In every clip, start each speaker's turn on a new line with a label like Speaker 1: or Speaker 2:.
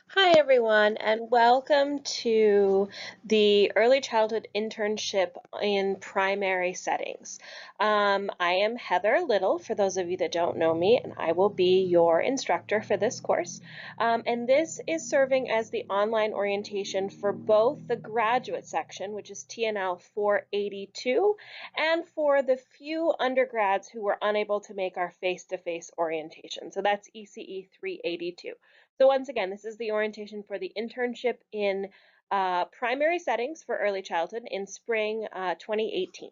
Speaker 1: Hi, everyone, and welcome to the Early Childhood Internship in Primary Settings. I am Heather Little, for those of you that don't know me, and I will be your instructor for this course. And this is serving as the online orientation for both the graduate section, which is TNL 482, and for the few undergrads who were unable to make our face-to-face orientation. So that's ECE 382. So once again, this is the orientation for the internship in primary settings for early childhood in spring 2018.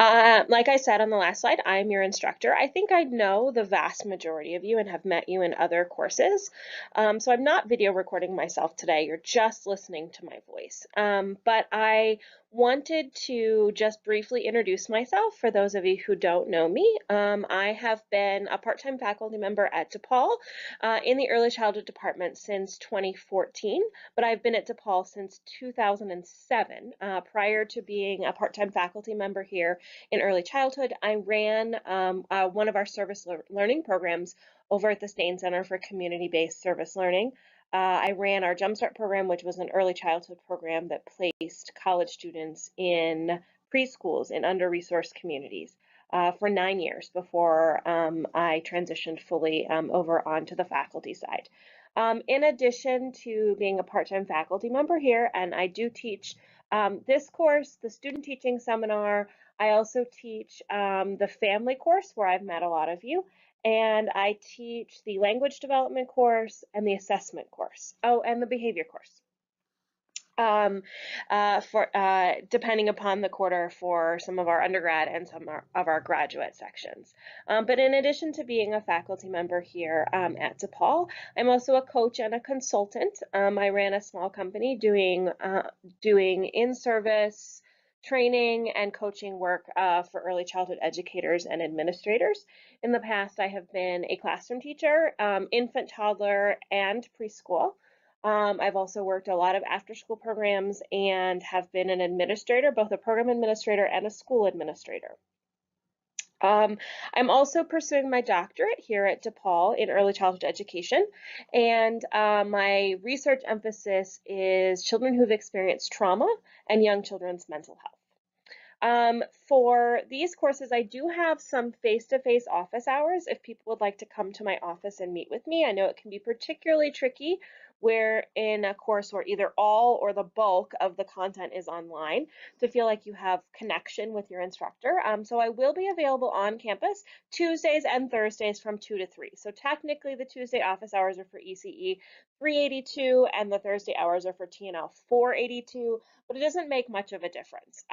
Speaker 1: Like I said on the last slide, I'm your instructor. I think I know the vast majority of you and have met you in other courses. So I'm not video recording myself today. You're just listening to my voice. But I wanted to just briefly introduce myself for those of you who don't know me. I have been a part-time faculty member at DePaul in the early childhood department since 2014, but I've been at DePaul since 2007. Prior to being a part-time faculty member here in early childhood, I ran one of our service learning programs over at the Stain Center for Community-Based Service Learning. I ran our Jumpstart program, which was an early childhood program that placed college students in preschools in under-resourced communities for 9 years before I transitioned fully over onto the faculty side. In addition to being a part-time faculty member here, and I do teach this course, the student teaching seminar. I also teach the family course where I've met a lot of you, and I teach the language development course and the assessment course. Oh, and the behavior course. Um, for depending upon the quarter for some of our undergrad and some of our graduate sections. But in addition to being a faculty member here at DePaul, I'm also a coach and a consultant. I ran a small company doing in-service training and coaching work for early childhood educators and administrators. In the past, I have been a classroom teacher, infant, toddler, and preschool. I've also worked a lot of after-school programs and have been an administrator, both a program administrator and a school administrator. I'm also pursuing my doctorate here at DePaul in early childhood education, and my research emphasis is children who've experienced trauma and young children's mental health. For these courses, I do have some face-to-face office hours if people would like to come to my office and meet with me. I know it can be particularly tricky where in a course where either all or the bulk of the content is online to feel like you have connection with your instructor. So I will be available on campus Tuesdays and Thursdays from 2 to 3. So technically the Tuesday office hours are for ECE 382 and the Thursday hours are for TNL 482, but it doesn't make much of a difference.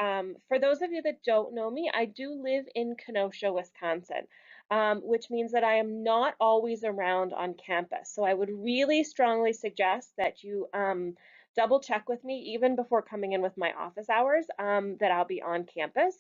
Speaker 1: For those of you that don't know me, I do live in Kenosha, Wisconsin, which means that I am not always around on campus. So I would really strongly suggest that you double check with me even before coming in with my office hours that I'll be on campus.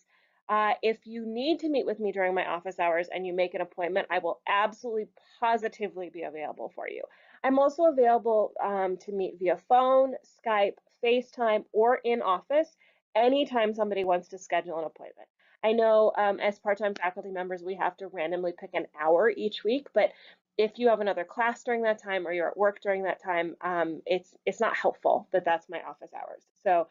Speaker 1: If you need to meet with me during my office hours and you make an appointment, I will absolutely positively be available for you. I'm also available to meet via phone, Skype, FaceTime, or in office anytime somebody wants to schedule an appointment. I know as part-time faculty members, we have to randomly pick an hour each week, but if you have another class during that time or you're at work during that time, it's not helpful that that's my office hours. So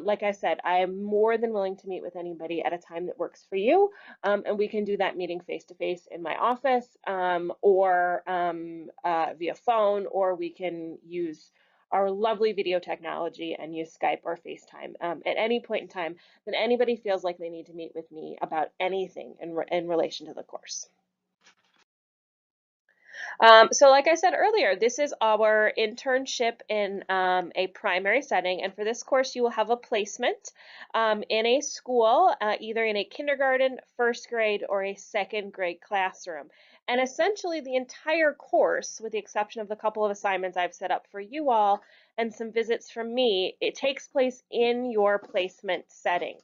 Speaker 1: like I said, I am more than willing to meet with anybody at a time that works for you, and we can do that meeting face-to-face in my office or via phone, or we can use our lovely video technology and use Skype or FaceTime at any point in time that anybody feels like they need to meet with me about anything in relation to the course. So like I said earlier, this is our internship in a primary setting. And for this course, you will have a placement in a school, either in a kindergarten, first grade, or a second grade classroom. And essentially the entire course, with the exception of the couple of assignments I've set up for you all and some visits from me, it takes place in your placement setting.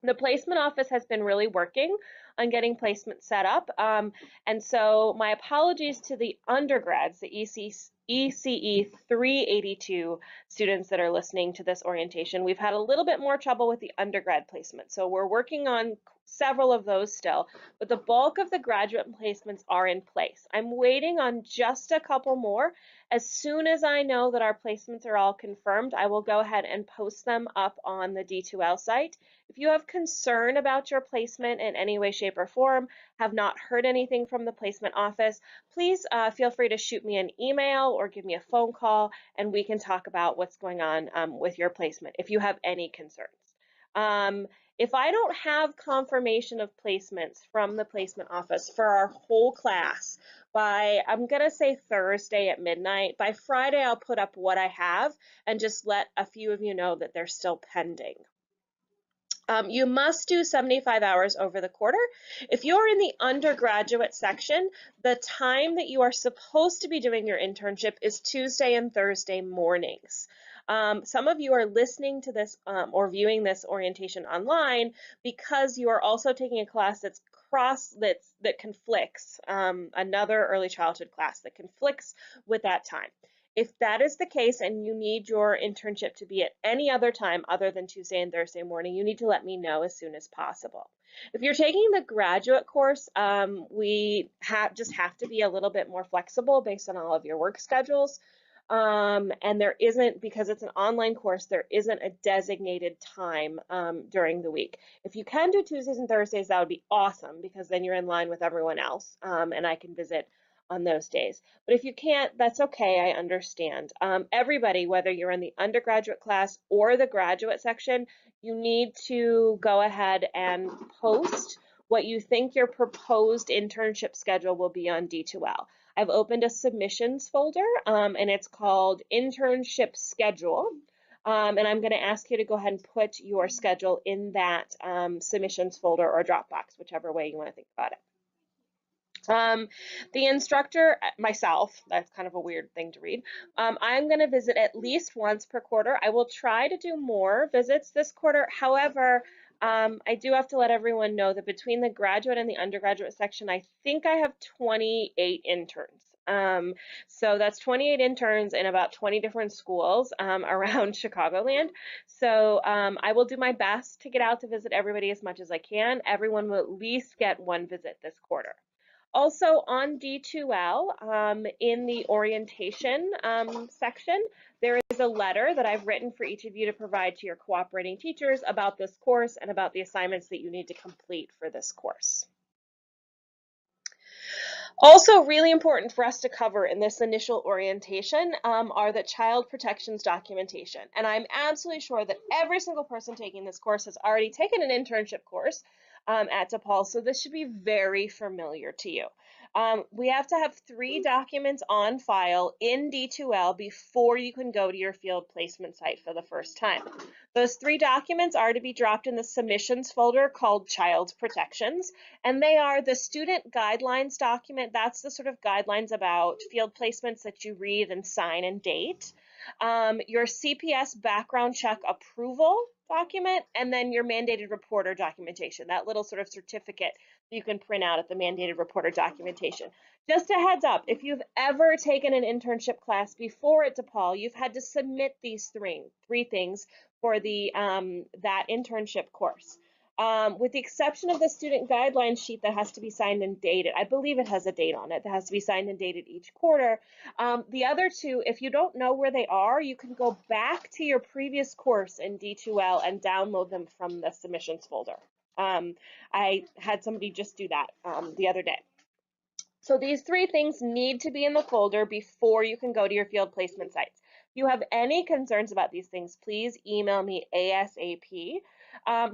Speaker 1: The placement office has been really working on getting placement set up. And so my apologies to the undergrads, the ECE 382 students that are listening to this orientation. We've had a little bit more trouble with the undergrad placement. So we're working on several of those still, but the bulk of the graduate placements are in place. I'm waiting on just a couple more. As soon as I know that our placements are all confirmed, I will go ahead and post them up on the D2L site. If you have concern about your placement in any way, shape, or form, have not heard anything from the placement office, please feel free to shoot me an email or give me a phone call, and we can talk about what's going on with your placement if you have any concerns. If I don't have confirmation of placements from the placement office for our whole class by, I'm going to say Thursday at midnight, by Friday I'll put up what I have and just let a few of you know that they're still pending. You must do 75 hours over the quarter. If you're in the undergraduate section, the time that you are supposed to be doing your internship is Tuesday and Thursday mornings. Some of you are listening to this or viewing this orientation online because you are also taking a class that conflicts, another early childhood class that conflicts with that time. If that is the case and you need your internship to be at any other time other than Tuesday and Thursday morning, you need to let me know as soon as possible. If you're taking the graduate course, we just have to be a little bit more flexible based on all of your work schedules. And there isn't, because it's an online course, there isn't a designated time during the week. If you can do Tuesdays and Thursdays, that would be awesome, because then you're in line with everyone else, and I can visit on those days. But if you can't, that's okay, I understand. Everybody, whether you're in the undergraduate class or the graduate section, you need to go ahead and post what you think your proposed internship schedule will be on D2L. I've opened a submissions folder, and it's called Internship Schedule. And I'm going to ask you to go ahead and put your schedule in that submissions folder or Dropbox, whichever way you want to think about it. The instructor, myself, that's kind of a weird thing to read. I'm going to visit at least once per quarter. I will try to do more visits this quarter. However, I do have to let everyone know that between the graduate and the undergraduate section, I think I have 28 interns. So that's 28 interns in about 20 different schools around Chicagoland. So I will do my best to get out to visit everybody as much as I can. Everyone will at least get one visit this quarter. Also on D2L, in the orientation section, there is a letter that I've written for each of you to provide to your cooperating teachers about this course and about the assignments that you need to complete for this course. Also really important for us to cover in this initial orientation are the child protections documentation. And I'm absolutely sure that every single person taking this course has already taken an internship course at DePaul, so this should be very familiar to you. We have to have 3 documents on file in D2L before you can go to your field placement site for the first time. Those 3 documents are to be dropped in the submissions folder called Child Protections, and they are the student guidelines document. That's the sort of guidelines about field placements that you read and sign and date. Your CPS background check approval document, and then your mandated reporter documentation, that little sort of certificate you can print out at the mandated reporter documentation. Just a heads up, if you've ever taken an internship class before at DePaul, you've had to submit these three things for the that internship course. With the exception of the student guidelines sheet that has to be signed and dated. I believe it has a date on it that has to be signed and dated each quarter. The other 2, if you don't know where they are, you can go back to your previous course in D2L and download them from the submissions folder. I had somebody just do that the other day. So these 3 things need to be in the folder before you can go to your field placement sites. If you have any concerns about these things, please email me ASAP.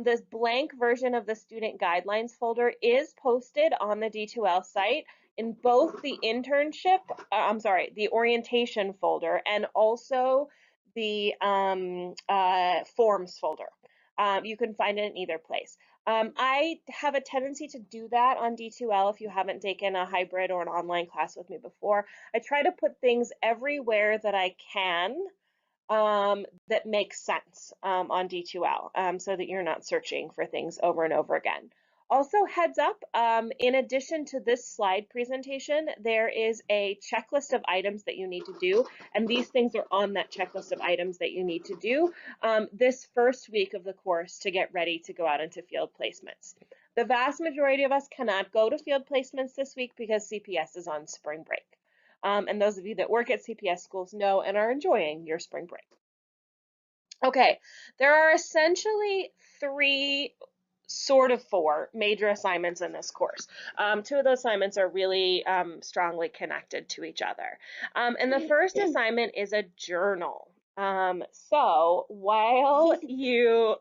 Speaker 1: This blank version of the student guidelines folder is posted on the D2L site in both the the orientation folder and also the forms folder. You can find it in either place. I have a tendency to do that on D2L if you haven't taken a hybrid or an online class with me before. I try to put things everywhere that I can that makes sense on D2L so that you're not searching for things over and over again. Also, heads up, in addition to this slide presentation, there is a checklist of items that you need to do, and these things are on that checklist of items that you need to do this first week of the course to get ready to go out into field placements. The vast majority of us cannot go to field placements this week because CPS is on spring break. And those of you that work at CPS schools know and are enjoying your spring break. Okay, there are essentially three, sort of four major assignments in this course. Two of those assignments are really strongly connected to each other. And the first assignment is a journal. So while you,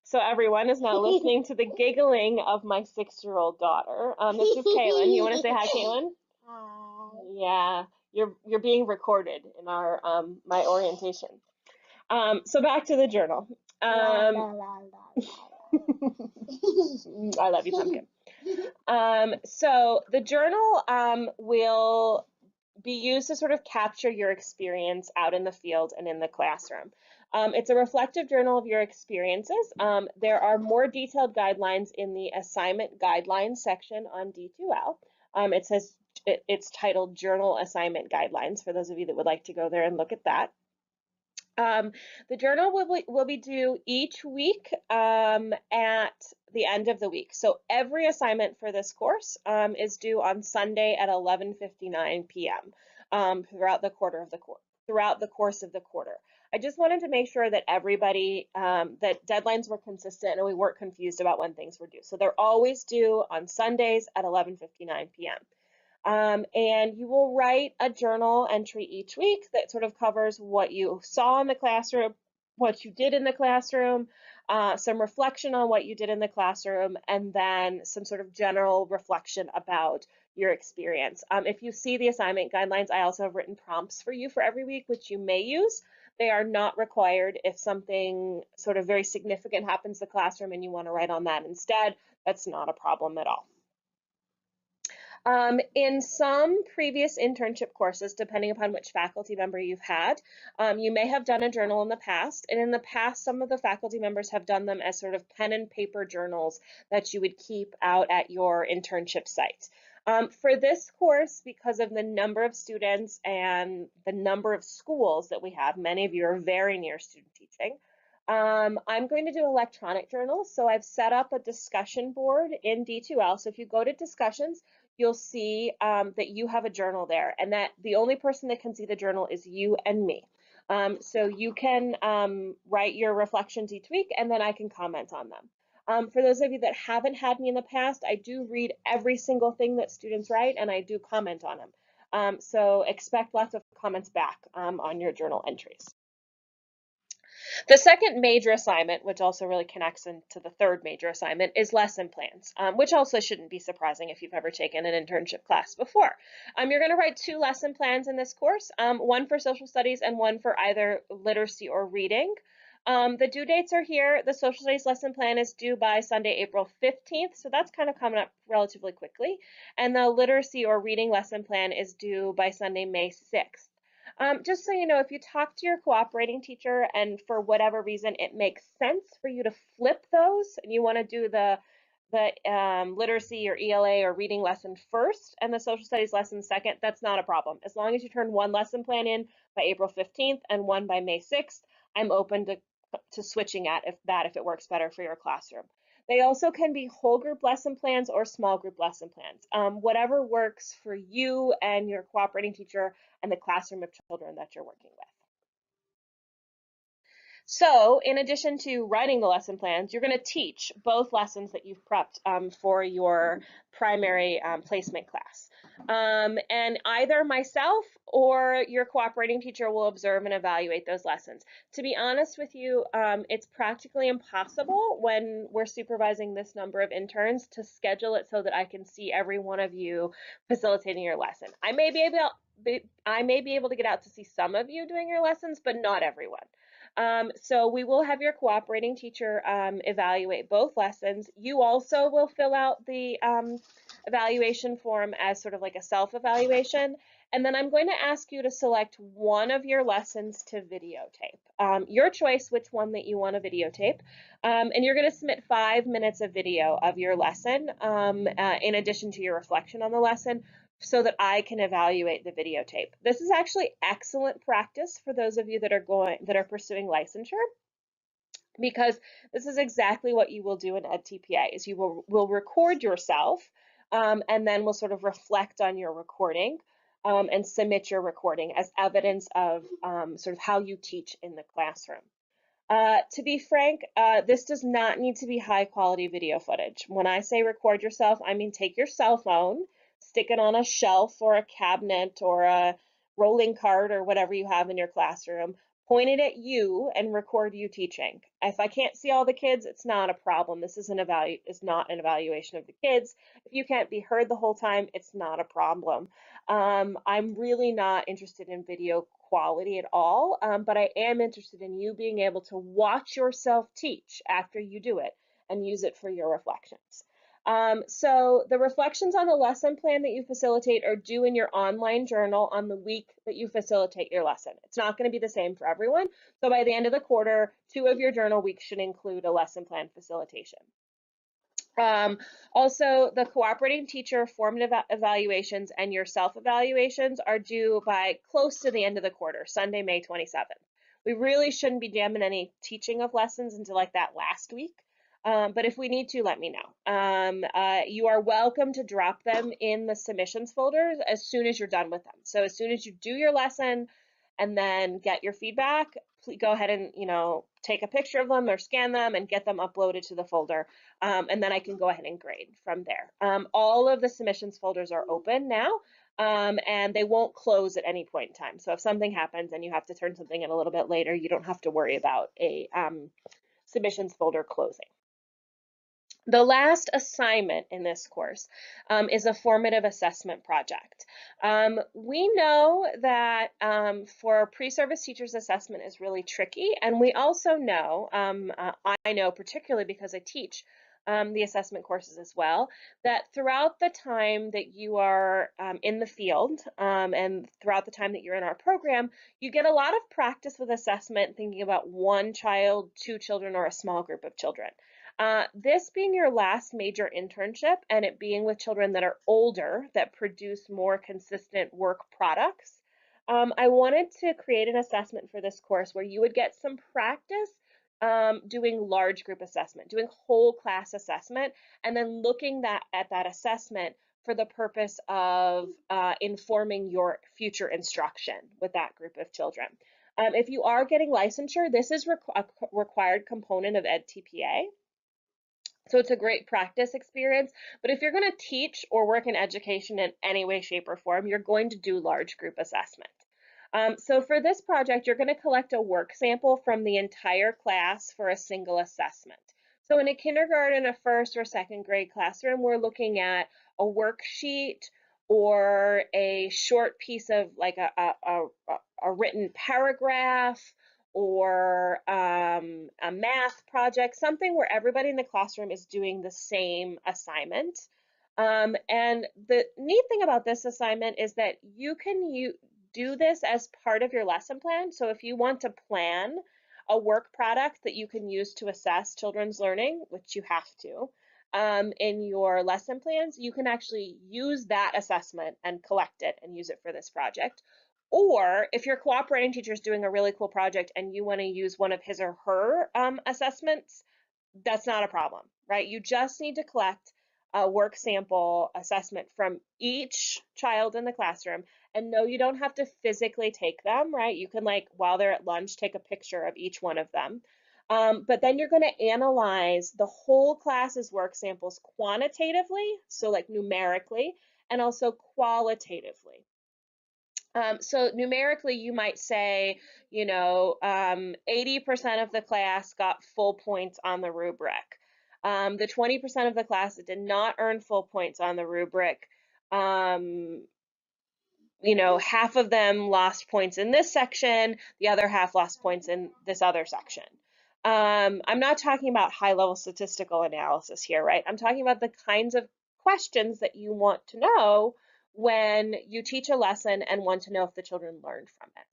Speaker 1: so everyone is now listening to the giggling of my 6-year-old daughter. This is Kaylin. You want to say hi, Kaylin? Hi. Yeah, you're being recorded in our my orientation. So back to the journal. I love you, Pumpkin. So the journal will be used to sort of capture your experience out in the field and in the classroom. It's a reflective journal of your experiences. There are more detailed guidelines in the assignment guidelines section on D2L. It says it's titled Journal Assignment Guidelines for those of you that would like to go there and look at that. The journal will be due each week at the end of the week. So every assignment for this course is due on Sunday at 11:59 p.m. Throughout the course of the quarter. I just wanted to make sure that everybody that deadlines were consistent and we weren't confused about when things were due. So they're always due on Sundays at 11:59 p.m. And you will write a journal entry each week that sort of covers what you saw in the classroom, what you did in the classroom, some reflection on what you did in the classroom, and then some sort of general reflection about your experience. If you see the assignment guidelines, I also have written prompts for you for every week, which you may use. They are not required. If something sort of very significant happens in the classroom and you want to write on that instead, that's not a problem at all. In some previous internship courses, depending upon which faculty member you've had, you may have done a journal in the past. And in the past, some of the faculty members have done them as sort of pen and paper journals that you would keep out at your internship site. For this course, because of the number of students and the number of schools that we have, many of you are very near student teaching, I'm going to do electronic journals. So I've set up a discussion board in D2L. So if you go to discussions, you'll see that you have a journal there and that the only person that can see the journal is you and me. So you can write your reflections each week and then I can comment on them. For those of you that haven't had me in the past, I do read every single thing that students write and I do comment on them. So expect lots of comments back on your journal entries. The second major assignment, which also really connects into the third major assignment, is lesson plans, which also shouldn't be surprising if you've ever taken an internship class before. You're going to write 2 lesson plans in this course, one for social studies and one for either literacy or reading. The due dates are here. The social studies lesson plan is due by Sunday, April 15th, so that's kind of coming up relatively quickly. And the literacy or reading lesson plan is due by Sunday, May 6th. Just so you know, if you talk to your cooperating teacher and for whatever reason it makes sense for you to flip those and you want to do the literacy or ELA or reading lesson first and the social studies lesson second, that's not a problem. As long as you turn one lesson plan in by April 15th and one by May 6th, I'm open to switching if it works better for your classroom. They also can be whole group lesson plans or small group lesson plans, whatever works for you and your cooperating teacher and the classroom of children that you're working with. So in addition to writing the lesson plans, you're going to teach both lessons that you've prepped for your primary placement class. And either myself or your cooperating teacher will observe and evaluate those lessons. To be honest with you, it's practically impossible when we're supervising this number of interns to schedule it so that I can see every one of you facilitating your lesson. I may be able to get out to see some of you doing your lessons, but not everyone. So we will have your cooperating teacher evaluate both lessons. You also will fill out the evaluation form as sort of like a self-evaluation. And then I'm going to ask you to select one of your lessons to videotape. Your choice which one that you want to videotape. And you're going to submit 5 minutes of video of your lesson in addition to your reflection on the lesson, so that I can evaluate the videotape. This is actually excellent practice for those of you that are pursuing licensure. because this is exactly what you will do in EdTPA is you will record yourself, and then we'll sort of reflect on your recording, and submit your recording as evidence of sort of how you teach in the classroom. To be frank, this does not need to be high quality video footage. When I say record yourself, I mean take your cell phone, stick it on a shelf or a cabinet or a rolling cart or whatever you have in your classroom, point it at you and record you teaching. If I can't see all the kids, it's not a problem. This is not an evaluation of the kids. If you can't be heard the whole time, it's not a problem. I'm really not interested in video quality at all, but I am interested in you being able to watch yourself teach after you do it and use it for your reflections. So the reflections on the lesson plan that you facilitate are due in your online journal on the week that you facilitate your lesson. It's not going to be the same for everyone. So by the end of the quarter, 2 of your journal weeks should include a lesson plan facilitation. Um, Also, the cooperating teacher formative evaluations and your self-evaluations are due by close to the end of the quarter, Sunday, May 27th. We really shouldn't be jamming any teaching of lessons into like that last week. But if we need to, let me know. You are welcome to drop them in the submissions folders as soon as you're done with them. So as soon as you do your lesson and then get your feedback, please go ahead and take a picture of them or scan them and get them uploaded to the folder, and then I can go ahead and grade from there. All of the submissions folders are open now, and they won't close at any point in time. So if something happens and you have to turn something in a little bit later, you don't have to worry about a submissions folder closing. The last assignment in this course is a formative assessment project. We know that for pre-service teachers, assessment is really tricky, and we also know, I know particularly because I teach the assessment courses as well, that throughout the time that you are in the field, and throughout the time that you're in our program, you get a lot of practice with assessment thinking about one child, two children, or a small group of children. This being your last major internship and it being with children that are older that produce more consistent work products, I wanted to create an assessment for this course where you would get some practice doing large group assessment, doing whole class assessment, and then looking at that assessment for the purpose of informing your future instruction with that group of children. If you are getting licensure, this is a required component of EdTPA. So it's a great practice experience, but if you're going to teach or work in education in any way, shape, or form, you're going to do large group assessment. So for this project, you're going to collect a work sample from the entire class for a single assessment. So in a kindergarten, a first or second grade classroom, we're looking at a worksheet or a short piece of like a written paragraph or a math project, something where everybody in the classroom is doing the same assignment. And the neat thing about this assignment is that you can do this as part of your lesson plan. So if you want to plan a work product that you can use to assess children's learning, which you have to, in your lesson plans, you can actually use that assessment and collect it and use it for this project. Or if your cooperating teacher is doing a really cool project and you want to use one of his or her assessments, that's not a problem, right? You just need to collect a work sample assessment from each child in the classroom. And no, you don't have to physically take them, right? You can, like, while they're at lunch, take a picture of each one of them. But then you're going to analyze the whole class's work samples quantitatively, so like numerically, and also qualitatively. So numerically, you might say, 80% of the class got full points on the rubric. The 20% of the class that did not earn full points on the rubric, half of them lost points in this section, the other half lost points in this other section. I'm not talking about high-level statistical analysis here, right? I'm talking about the kinds of questions that you want to know when you teach a lesson and want to know if the children learned from it.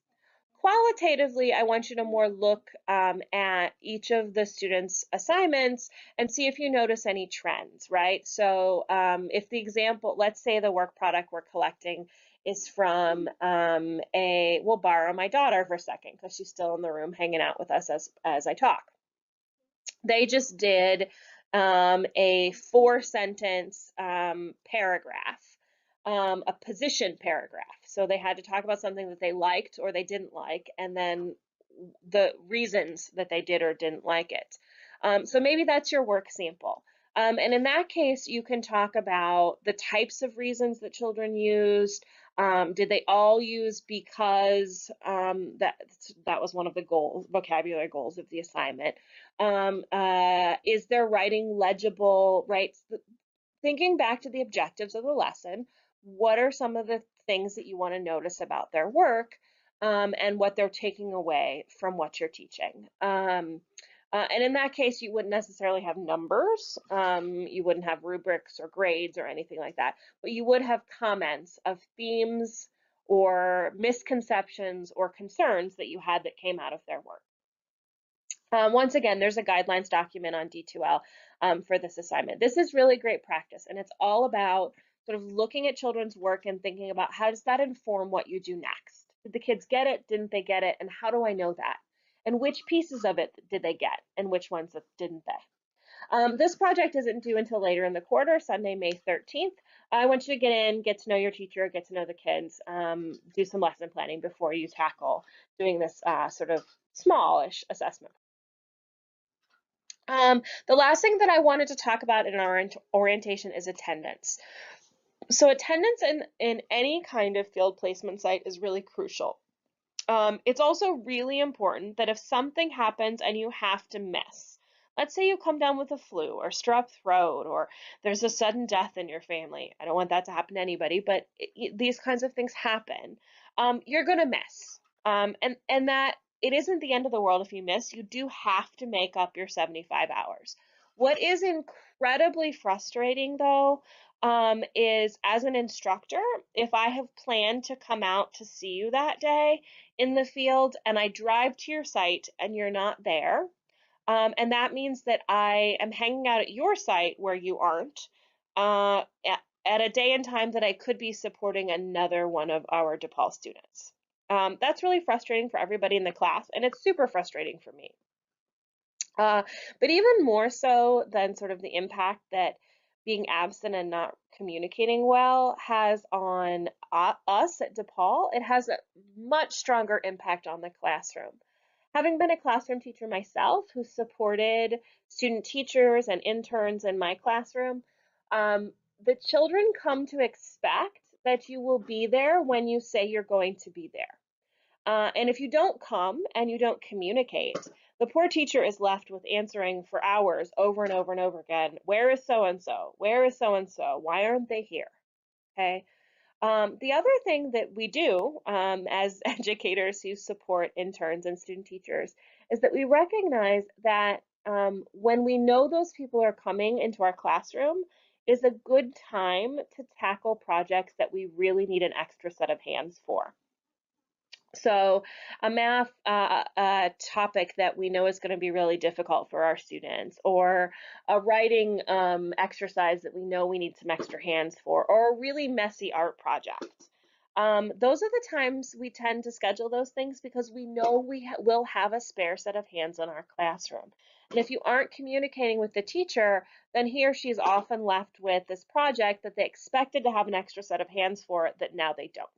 Speaker 1: Qualitatively, I want you to more look at each of the students' assignments and see if you notice any trends, right? So if the example, let's say the work product we're collecting is from we'll borrow my daughter for a second because she's still in the room hanging out with us as I talk. They just did a 4 sentence paragraph, a position paragraph. So they had to talk about something that they liked or they didn't like, and then the reasons that they did or didn't like it. So maybe that's your work sample. And in that case, you can talk about the types of reasons that children used. Did they all use because that was one of the goals, vocabulary goals of the assignment? Is their writing legible, right? Thinking back to the objectives of the lesson, what are some of the things that you want to notice about their work, and what they're taking away from what you're teaching? And in that case, you wouldn't necessarily have numbers, you wouldn't have rubrics or grades or anything like that, but you would have comments of themes or misconceptions or concerns that you had that came out of their work. Once again, there's a guidelines document on D2L for this assignment. This is really great practice, and it's all about sort of looking at children's work and thinking about how does that inform what you do next? Did the kids get it? Didn't they get it? And how do I know that? And which pieces of it did they get? And which ones didn't they? This project isn't due until later in the quarter, Sunday, May 13th. I want you to get in, get to know your teacher, get to know the kids, do some lesson planning before you tackle doing this sort of smallish assessment. The last thing that I wanted to talk about in our orientation is attendance. So attendance in any kind of field placement site is really crucial. It's also really important that if something happens and you have to miss, let's say you come down with a flu or strep throat, or there's a sudden death in your family. I don't want that to happen to anybody, but these kinds of things happen. You're going to miss. And that it isn't the end of the world if you miss. You do have to make up your 75 hours. What is incredibly frustrating, though, is as an instructor, if I have planned to come out to see you that day in the field and I drive to your site and you're not there, and that means that I am hanging out at your site where you aren't, at a day and time that I could be supporting another one of our DePaul students. That's really frustrating for everybody in the class, and it's super frustrating for me. But even more so than sort of the impact that being absent and not communicating well has on us at DePaul, it has a much stronger impact on the classroom. Having been a classroom teacher myself who supported student teachers and interns in my classroom, the children come to expect that you will be there when you say you're going to be there. And if you don't come and you don't communicate, the poor teacher is left with answering for hours over and over and over again, where is so-and-so? Where is so-and-so? Why aren't they here? Okay. The other thing that we do as educators who support interns and student teachers is that we recognize that when we know those people are coming into our classroom is a good time to tackle projects that we really need an extra set of hands for. So a math topic that we know is going to be really difficult for our students, or a writing exercise that we know we need some extra hands for, or a really messy art project. Those are the times we tend to schedule those things because we know we will have a spare set of hands in our classroom. And if you aren't communicating with the teacher, then he or she is often left with this project that they expected to have an extra set of hands for that now they don't.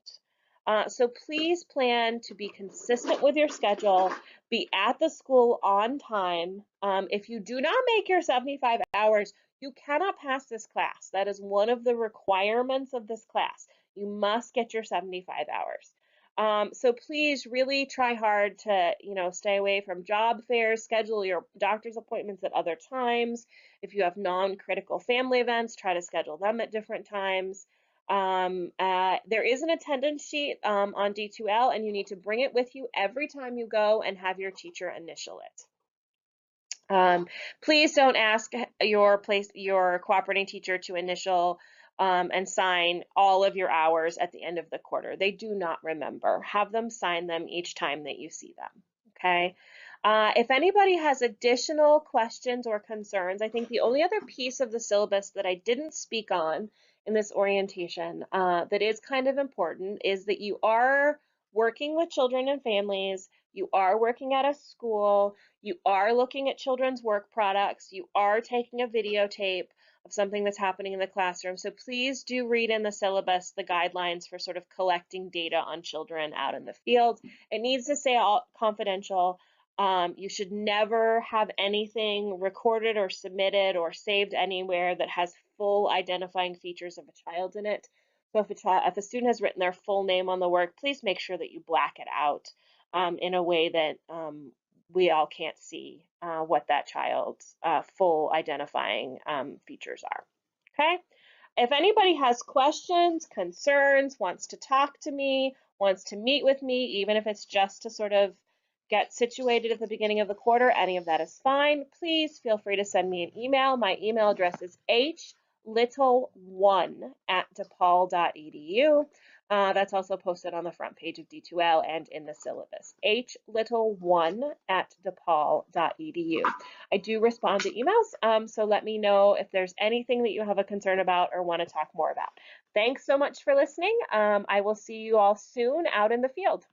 Speaker 1: So please plan to be consistent with your schedule, be at the school on time. If you do not make your 75 hours, you cannot pass this class. That is one of the requirements of this class. You must get your 75 hours. So please really try hard to, stay away from job fairs, schedule your doctor's appointments at other times. If you have non-critical family events, try to schedule them at different times. There is an attendance sheet on D2L, and you need to bring it with you every time you go and have your teacher initial it. Please don't ask your cooperating teacher to initial and sign all of your hours at the end of the quarter. They do not remember. Have them sign them each time that you see them. Okay. If anybody has additional questions or concerns, I think the only other piece of the syllabus that I didn't speak on in this orientation that is kind of important is that you are working with children and families you are working at a school, you are looking at children's work products, you are taking a videotape of something that's happening in the classroom. So please do read in the syllabus the guidelines for sort of collecting data on children out in the field. It needs to say all confidential. You should never have anything recorded or submitted or saved anywhere that has full identifying features of a child in it. So if a student has written their full name on the work, please make sure that you black it out in a way that we all can't see what that child's full identifying features are. Okay? If anybody has questions, concerns, wants to talk to me, wants to meet with me, even if it's just to sort of get situated at the beginning of the quarter, any of that is fine. Please feel free to send me an email. My email address is hlittle1@depaul.edu. That's also posted on the front page of D2L and in the syllabus. hlittle1@depaul.edu. I do respond to emails, so let me know if there's anything that you have a concern about or want to talk more about. Thanks so much for listening. I will see you all soon out in the field.